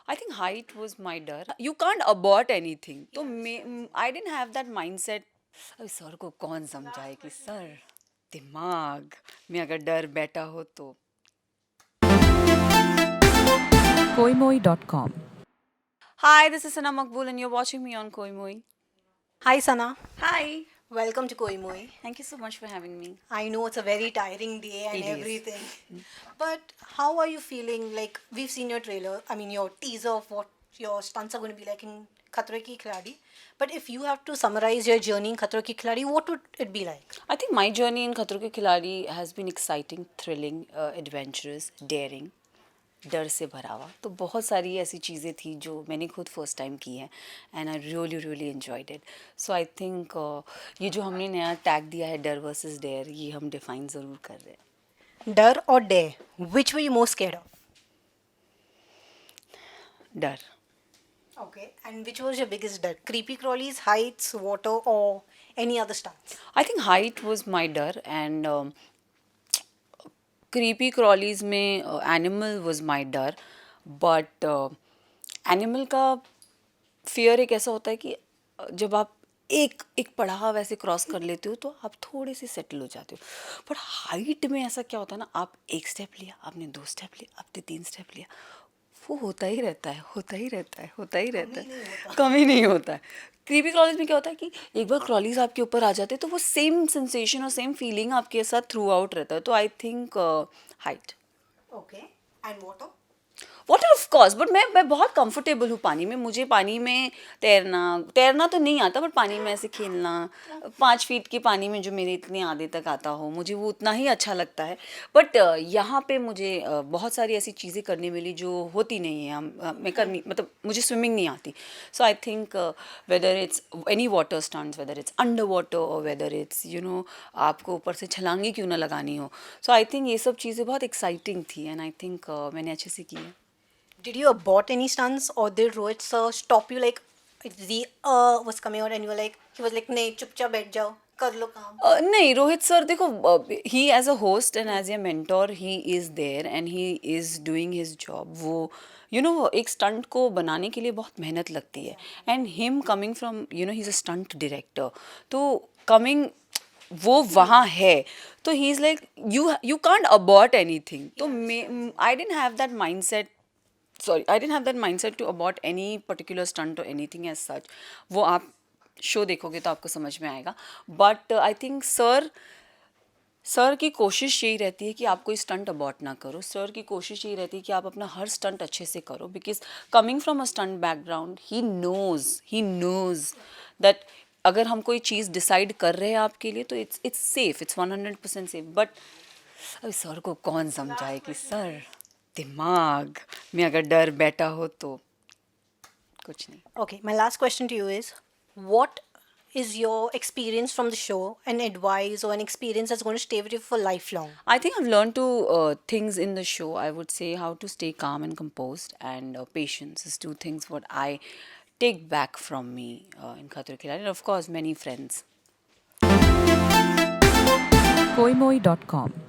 I think height was my डर. You can't abort anything. तो I didn't have that mindset. अभी sir को कौन समझाए कि सर दिमाग में अगर डर बैठा हो तो. koimoi.com. Hi, this is Sana Makbul and you're watching me on Koi Moi. Hi Sana, Hi. welcome to Koi Moi. Thank you so much for having me. I know it's a very tiring day and It is. everything. But how are you feeling? Like we've seen your trailer, your teaser of what your stunts are going to be like in Khatre Ki Khiladi. But if you have to summarize your journey in Khatre Ki Khiladi, what would it be like? I think my journey in Khatro Ke Khiladi has been exciting, thrilling, adventurous, daring. डर से भरा हुआ. तो बहुत सारी ऐसी चीज़ें थी जो मैंने खुद फर्स्ट टाइम की हैं and I really really enjoyed it. So I think ये जो हमने नया टैग दिया है डर वर्सेस डेयर, ये हम डिफाइन ज़रूर कर रहे हैं. Dar or dare? Which were you most scared of? डर. Okay. And which was your biggest dar? Creepy crawlies, heights, water, or any other stunts? I think height was my डर and creepy क्रॉलीज में animal was my डर. But animal का fear एक ऐसा होता है कि जब आप एक एक पड़ाव ऐसे क्रॉस कर लेते हो तो आप थोड़े से सेटल हो जाते हो. पर हाइट में ऐसा क्या होता है ना, आप एक स्टेप लिया, आपने 2 स्टेप लिया, आपने 3 स्टेप लिया, वो होता ही रहता है, होता ही रहता है, होता ही रहता है, कमी नहीं होता है. क्रीपी क्रॉलीज में क्या होता है कि एक बार क्रॉलीज आपके ऊपर आ जाते हैं तो वो सेम सेंसेशन और सेम फीलिंग आपके साथ थ्रू आउट रहता है. तो I think height. Okay. And water? Water of course, but मैं बहुत कंफर्टेबल हूँ पानी में. मुझे पानी में तैरना तो नहीं आता, बट पानी में ऐसे खेलना 5 फीट के पानी में जो मेरे इतने आधे तक आता हो, मुझे वो उतना ही अच्छा लगता है. बट यहाँ पे मुझे बहुत सारी ऐसी चीज़ें करने मिली जो होती नहीं है. मैं करनी मतलब मुझे स्विमिंग नहीं आती. So I think whether it's any water stunts, whether it's under water और वेदर इट्स आपको ऊपर से छलांगी क्यों ना लगानी हो. सो आई थिंक ये सब चीज़ें बहुत एक्साइटिंग थी एंड आई थिंक मैंने अच्छे से की है. Did you abort any stunts or did Rohit sir stop you like the was coming out and you were like he was like नहीं चुपचाप बैठ जाओ कर लो काम. नहीं, रोहित सर देखो, he as a host and as a mentor he is there and he is doing his job. वो एक स्टंट को बनाने के लिए बहुत मेहनत लगती है and him coming from he is a stunt director. तो कमिंग वो वहाँ है तो he is like you can't abort anything. तो I didn't have that mindset. Sorry, I didn't have that mindset to abort any particular stunt or anything as such. वो आप show देखोगे तो आपको समझ में आएगा. बट आई थिंक सर की कोशिश यही रहती है कि आप कोई स्टंट अबॉर्ट ना करो. सर की कोशिश यही रहती है कि आप अपना हर स्टंट अच्छे से करो, because coming from a stunt background he knows that अगर हम कोई चीज़ डिसाइड कर रहे हैं आपके लिए तो it's safe, it's 100% safe. But अभी सर को कौन समझाए कि सर दिमाग में अगर डर बैठा हो तो कुछ नहीं. Okay, my last question to you is what is your experience from the show, an advice or an experience that's going to stay with you for lifelong? I think I've learned two things in the show. I would say how to stay calm and composed, and patience is 2 things what I take back from me in Khatro Ke Khiladi, and of course many friends. koimoi.com.